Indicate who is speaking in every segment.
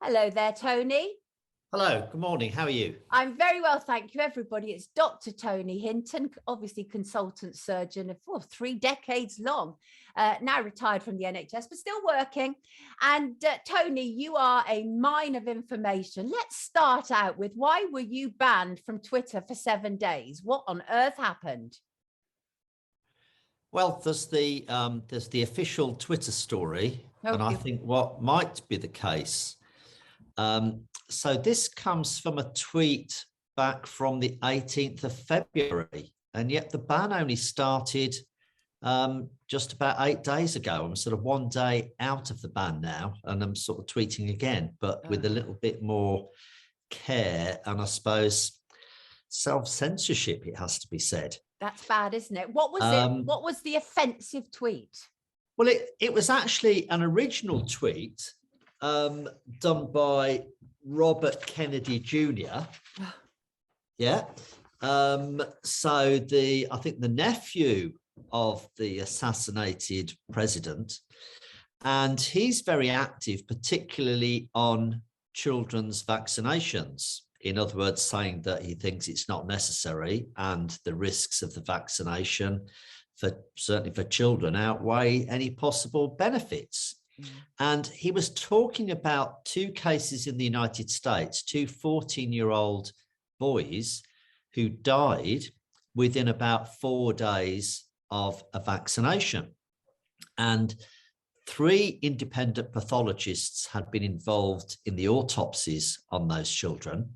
Speaker 1: Hello there, Tony.
Speaker 2: Hello, good morning. How are you?
Speaker 1: I'm very well, thank you, everybody. It's Dr. Tony Hinton, obviously consultant surgeon for 3 decades long, now retired from the NHS, but still working. And Tony, you are a mine of information. Let's start out with, why were you banned from Twitter for 7 days? What on earth happened?
Speaker 2: Well, there's the official Twitter story, and I think what might be the case. So this comes from a tweet back from the 18th of February, and yet the ban only started just about 8 days ago. I'm sort of 1 day out of the ban now, and I'm sort of tweeting again, but with a little bit more care and I suppose self-censorship, it has to be said.
Speaker 1: That's bad, isn't it? What was it? What was the offensive tweet?
Speaker 2: Well, it was actually an original tweet done by Robert Kennedy Jr. Yeah. So I think the nephew of the assassinated president, and he's very active, particularly on children's vaccinations. In other words, saying that he thinks it's not necessary and the risks of the vaccination, certainly for children, outweigh any possible benefits. And he was talking about 2 cases in the United States, 2 14-year-old boys who died within about 4 days of a vaccination. And 3 independent pathologists had been involved in the autopsies on those children.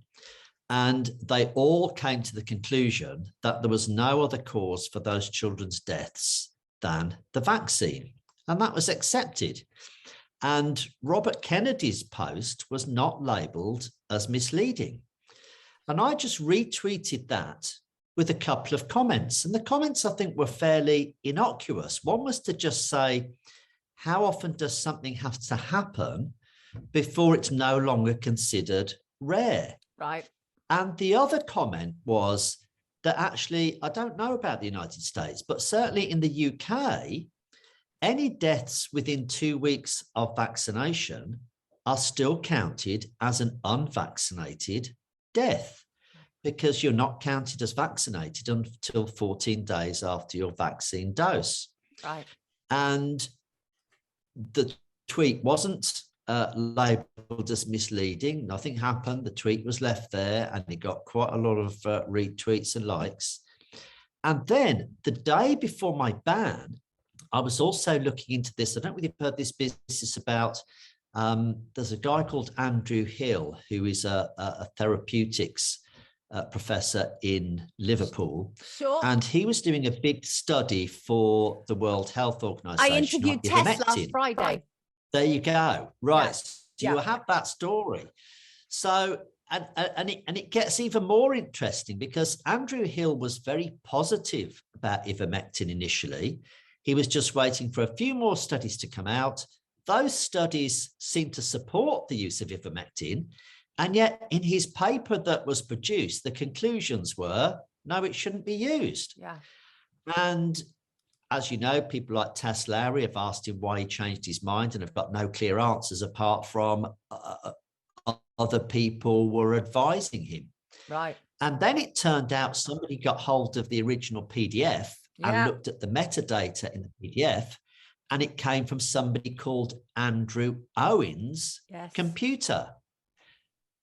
Speaker 2: And they all came to the conclusion that there was no other cause for those children's deaths than the vaccine. And that was accepted. And Robert Kennedy's post was not labelled as misleading. And I just retweeted that with a couple of comments. And the comments, I think, were fairly innocuous. One was to just say, how often does something have to happen before it's no longer considered rare?
Speaker 1: Right.
Speaker 2: And the other comment was that actually, I don't know about the United States, but certainly in the UK, any deaths within 2 weeks of vaccination are still counted as an unvaccinated death, because you're not counted as vaccinated until 14 days after your vaccine dose.
Speaker 1: Right.
Speaker 2: And the tweet wasn't labelled as misleading. Nothing happened. The tweet was left there and it got quite a lot of retweets and likes. And then the day before my ban, I was also looking into this. I don't know whether you've heard this business about, there's a guy called Andrew Hill, who is a therapeutics professor in Liverpool.
Speaker 1: Sure.
Speaker 2: And he was doing a big study for the World Health Organization.
Speaker 1: I interviewed Tess last Friday.
Speaker 2: There you go. Right.
Speaker 1: Yes.
Speaker 2: So you'll have that story. So, and it gets even more interesting, because Andrew Hill was very positive about ivermectin initially. He was just waiting for a few more studies to come out. Those studies seem to support the use of ivermectin. And yet in his paper that was produced, the conclusions were, no, it shouldn't be used.
Speaker 1: Yeah.
Speaker 2: And as you know, people like Tess Lowry have asked him why he changed his mind and have got no clear answers apart from other people were advising him.
Speaker 1: Right.
Speaker 2: And then it turned out somebody got hold of the original PDF and looked at the metadata in the PDF, and it came from somebody called Andrew Owen's computer.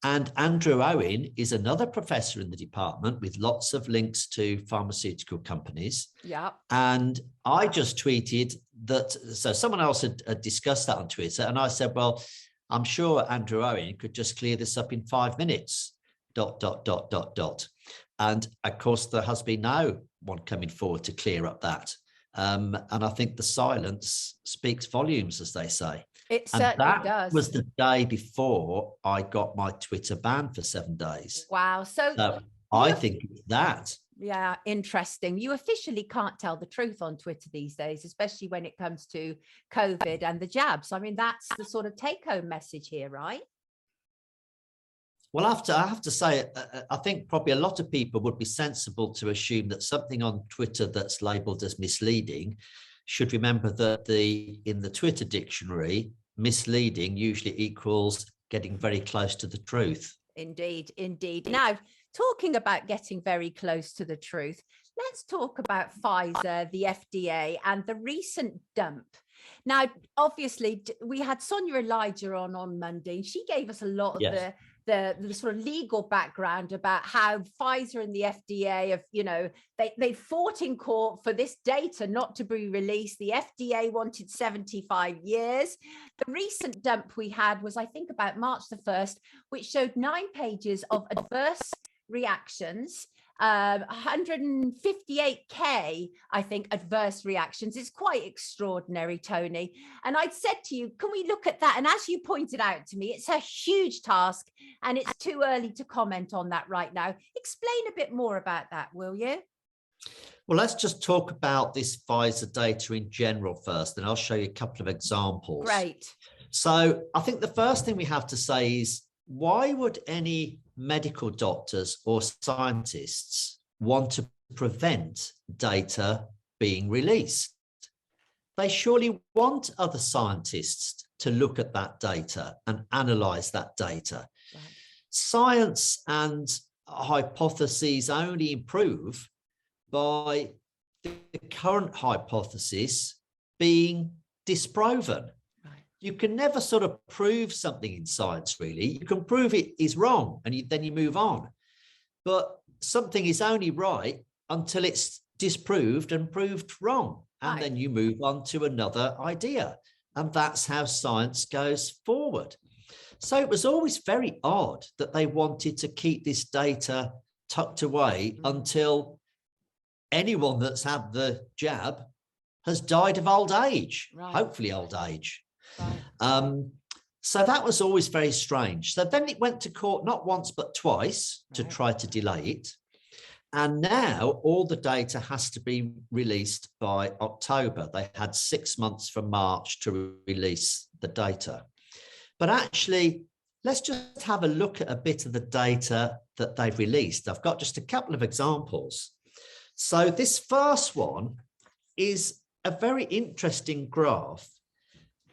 Speaker 2: And Andrew Owen is another professor in the department with lots of links to pharmaceutical companies.
Speaker 1: Yeah. And
Speaker 2: I just tweeted that, so someone else had discussed that on Twitter, and I said, well, I'm sure Andrew Owen could just clear this up in 5 minutes, ... And of course, there has been no one coming forward to clear up that. And I think the silence speaks volumes, as they say.
Speaker 1: It certainly does.
Speaker 2: That was the day before I got my Twitter ban for 7 days.
Speaker 1: Wow. So
Speaker 2: I think it's that.
Speaker 1: Yeah, interesting. You officially can't tell the truth on Twitter these days, especially when it comes to COVID and the jabs. I mean, that's the sort of take-home message here, right?
Speaker 2: Well, I have to say, I think probably a lot of people would be sensible to assume that something on Twitter that's labelled as misleading should remember that in the Twitter dictionary, misleading usually equals getting very close to the truth.
Speaker 1: Indeed, indeed. Now, talking about getting very close to the truth, let's talk about Pfizer, the FDA, and the recent dump. Now, obviously, we had Sonia Elijah on Monday, and she gave us a lot of the sort of legal background about how Pfizer and the FDA have, you know, they fought in court for this data not to be released. The FDA wanted 75 years. The recent dump we had was, I think, about March the 1st, which showed 9 pages of adverse reactions, 158K, I think, adverse reactions. It's quite extraordinary, Tony. And I'd said to you, can we look at that? And as you pointed out to me, it's a huge task and it's too early to comment on that right now. Explain a bit more about that, will you?
Speaker 2: Well, let's just talk about this Pfizer data in general first, and I'll show you a couple of examples.
Speaker 1: Great.
Speaker 2: So I think the first thing we have to say is, why would any medical doctors or scientists want to prevent data being released? They surely want other scientists to look at that data and analyze that data. Right. Science and hypotheses only improve by the current hypothesis being disproven. You can never sort of prove something in science, really. You can prove it is wrong and then you move on. But something is only right until it's disproved and proved wrong. And then you move on to another idea. And that's how science goes forward. So it was always very odd that they wanted to keep this data tucked away until anyone that's had the jab has died of old age, hopefully old age. Right. So that was always very strange. So then it went to court not once but twice to try to delay it. And now all the data has to be released by October. They had 6 months from March to release the data. But actually, let's just have a look at a bit of the data that they've released. I've got just a couple of examples. So this first one is a very interesting graph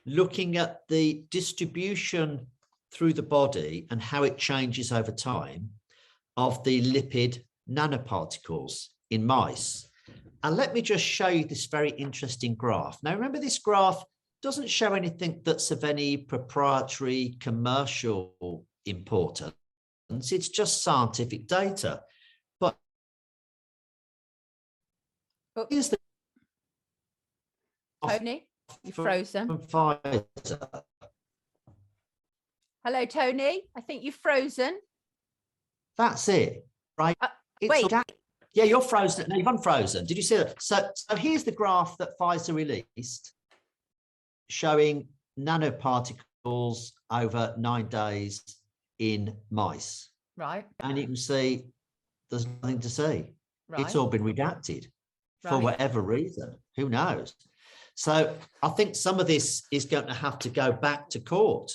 Speaker 2: looking at the distribution through the body and how it changes over time of the lipid nanoparticles in mice. And let me just show you this very interesting graph. Now, remember, this graph doesn't show anything that's of any proprietary commercial importance. It's just scientific data. But here's the
Speaker 1: Tony, you're frozen.
Speaker 2: Pfizer.
Speaker 1: Hello, Tony. I think you're frozen.
Speaker 2: That's it, right?
Speaker 1: Wait.
Speaker 2: Yeah, you're frozen. No, you've unfrozen. Did you see that? So here's the graph that Pfizer released showing nanoparticles over 9 days in mice. Right. And you can see there's nothing to see. Right. It's all been redacted for whatever reason. Who knows? So I think some of this is going to have to go back to court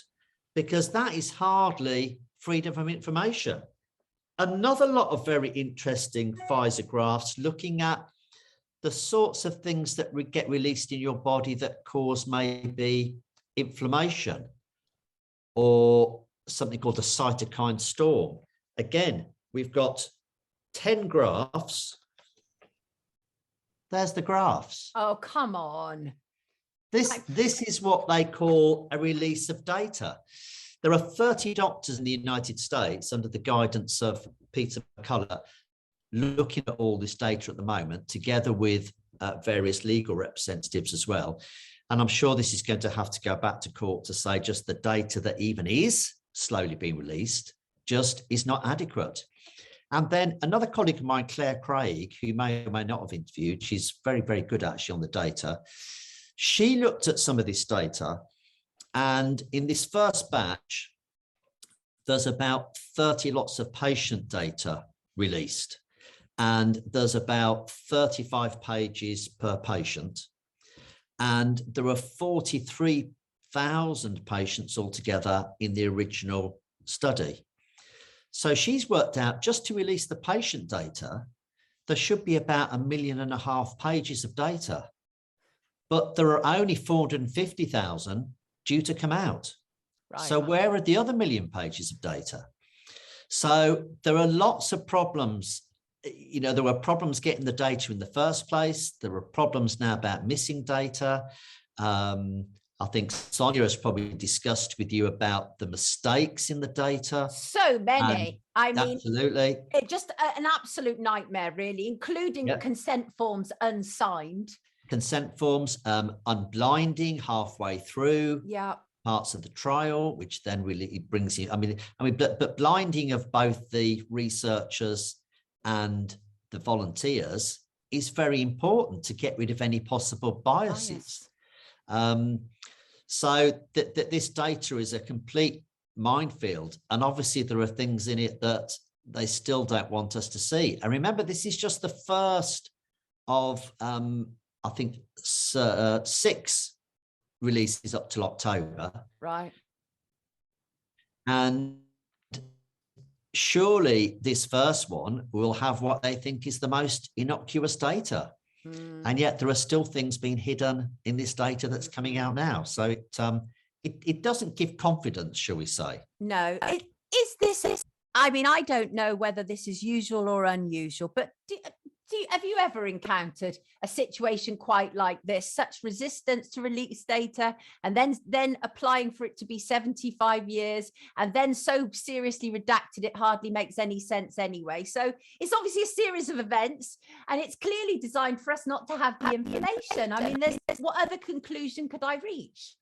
Speaker 2: because that is hardly freedom of information. Another lot of very interesting Pfizer graphs looking at the sorts of things that get released in your body that cause maybe inflammation or something called a cytokine storm. Again, we've got 10 graphs. There's the graphs.
Speaker 1: Oh, come on.
Speaker 2: This is what they call a release of data. There are 30 doctors in the United States under the guidance of Peter McCullough looking at all this data at the moment, together with various legal representatives as well. And I'm sure this is going to have to go back to court to say just the data that even is slowly being released just is not adequate. And then another colleague of mine, Claire Craig, who you may or may not have interviewed, she's very, very good actually on the data. She looked at some of this data, and in this first batch, there's about 30 lots of patient data released, and there's about 35 pages per patient. And there are 43,000 patients altogether in the original study. So she's worked out just to release the patient data, there should be about 1.5 million pages of data, but there are only 450,000 due to come out.
Speaker 1: Right.
Speaker 2: So where are the other million pages of data? So there are lots of problems. You know, there were problems getting the data in the first place. There are problems now about missing data. I think Sonia has probably discussed with you about the mistakes in the data.
Speaker 1: So many. I mean,
Speaker 2: absolutely.
Speaker 1: It just an absolute nightmare, really, including consent forms unsigned.
Speaker 2: Consent forms, unblinding halfway through.
Speaker 1: Yeah.
Speaker 2: Parts of the trial, which then really brings you, but blinding of both the researchers and the volunteers is very important to get rid of any possible biases. So this data is a complete minefield, and obviously there are things in it that they still don't want us to see. And remember, this is just the first of I think 6 releases up till October.
Speaker 1: Right.
Speaker 2: And surely this first one will have what they think is the most innocuous data. And yet there are still things being hidden in this data that's coming out now. So it doesn't give confidence, shall we say?
Speaker 1: No. Is this, I mean, I don't know whether this is usual or unusual, but have you ever encountered a situation quite like this, such resistance to release data, and then applying for it to be 75 years, and then so seriously redacted it hardly makes any sense anyway? So it's obviously a series of events, and it's clearly designed for us not to have the information. I mean, what other conclusion could I reach?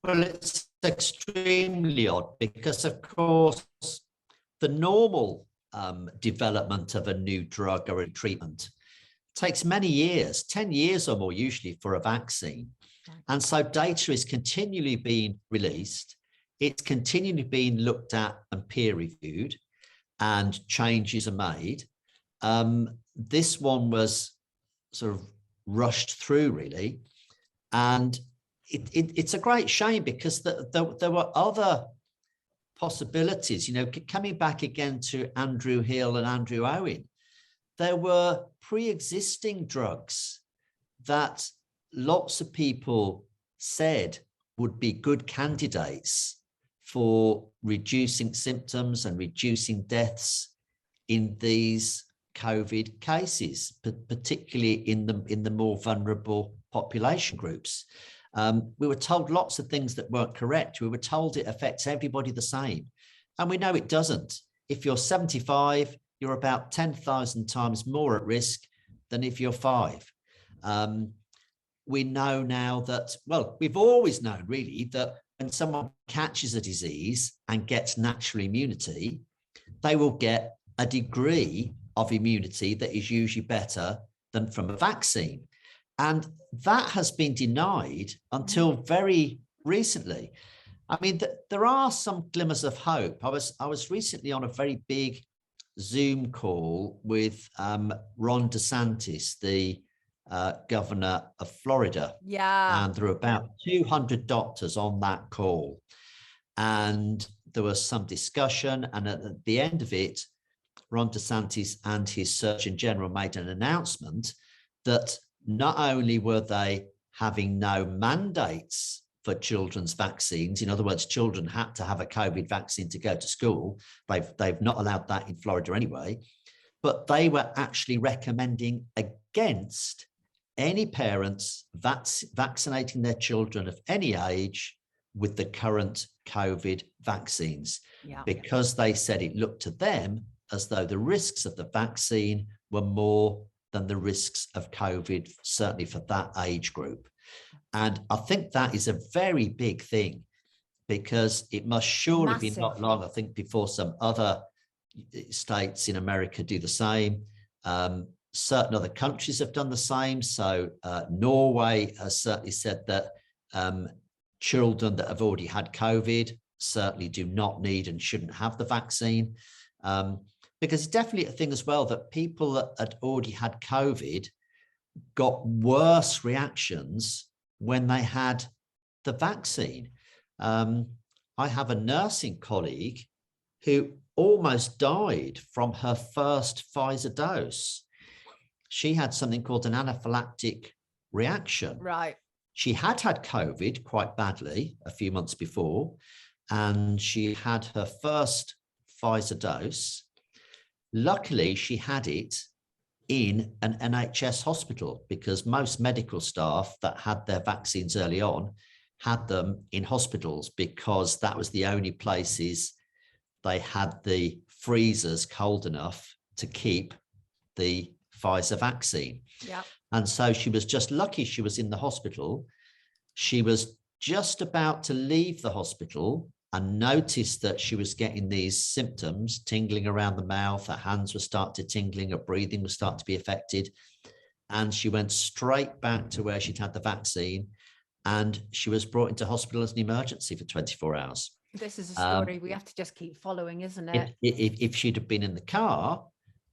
Speaker 2: Well, it's extremely odd because, of course, the normal development of a new drug or a treatment takes many years, 10 years or more usually, for a vaccine. And so data is continually being released. It's continually being looked at and peer reviewed, and changes are made. This one was sort of rushed through, really. And it's a great shame because there were other possibilities, you know, coming back again to Andrew Hill and Andrew Owen. There were pre-existing drugs that lots of people said would be good candidates for reducing symptoms and reducing deaths in these COVID cases, particularly in the more vulnerable population groups. We were told lots of things that weren't correct. We were told it affects everybody the same. And we know it doesn't. If you're 75, you're about 10,000 times more at risk than if you're 5. We know now that, well, we've always known really that when someone catches a disease and gets natural immunity, they will get a degree of immunity that is usually better than from a vaccine. And that has been denied until very recently. I mean, there are some glimmers of hope. I was recently on a very big Zoom call with Ron DeSantis, the governor of Florida.
Speaker 1: Yeah.
Speaker 2: And there were about 200 doctors on that call. And there was some discussion. And at the end of it, Ron DeSantis and his Surgeon General made an announcement that not only were they having no mandates for children's vaccines, in other words, children had to have a COVID vaccine to go to school. They've not allowed that in Florida anyway, but they were actually recommending against any parents vaccinating their children of any age with the current COVID vaccines, because they said it looked to them as though the risks of the vaccine were more than the risks of COVID, certainly for that age group. And I think that is a very big thing, because it must surely be not long, I think, before some other states in America do the same. Certain other countries have done the same. So Norway has certainly said that children that have already had COVID certainly do not need and shouldn't have the vaccine. Because it's definitely a thing as well that people that had already had COVID got worse reactions when they had the vaccine. I have a nursing colleague who almost died from her first Pfizer dose. She had something called an anaphylactic reaction.
Speaker 1: Right.
Speaker 2: She had COVID quite badly a few months before, and she had her first Pfizer dose. Luckily, she had it in an NHS hospital, because most medical staff that had their vaccines early on had them in hospitals, because that was the only places they had the freezers cold enough to keep the Pfizer vaccine.
Speaker 1: Yeah.
Speaker 2: And so she was just lucky she was in the hospital. She was just about to leave the hospital and noticed that she was getting these symptoms, tingling around the mouth, her hands were starting to tingling, her breathing was starting to be affected. And she went straight back to where she'd had the vaccine, and she was brought into hospital as an emergency for 24 hours.
Speaker 1: This is a story we have to just keep following, isn't it?
Speaker 2: If she'd have been in the car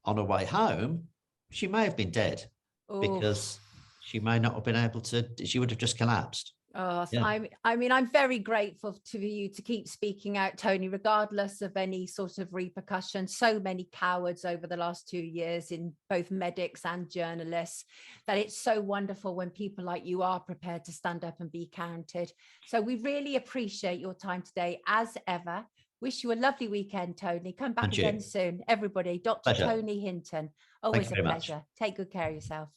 Speaker 2: on her way home, she may have been dead. Oof. Because she may not have been able to, she would have just collapsed.
Speaker 1: Oh, yeah. I mean, I'm very grateful to you to keep speaking out, Tony, regardless of any sort of repercussion. So many cowards over the last 2 years in both medics and journalists, that it's so wonderful when people like you are prepared to stand up and be counted. So we really appreciate your time today, as ever. Wish you a lovely weekend, Tony. Come back again soon. Everybody, Dr. Tony Hinton. Always a pleasure. Take good care of yourself.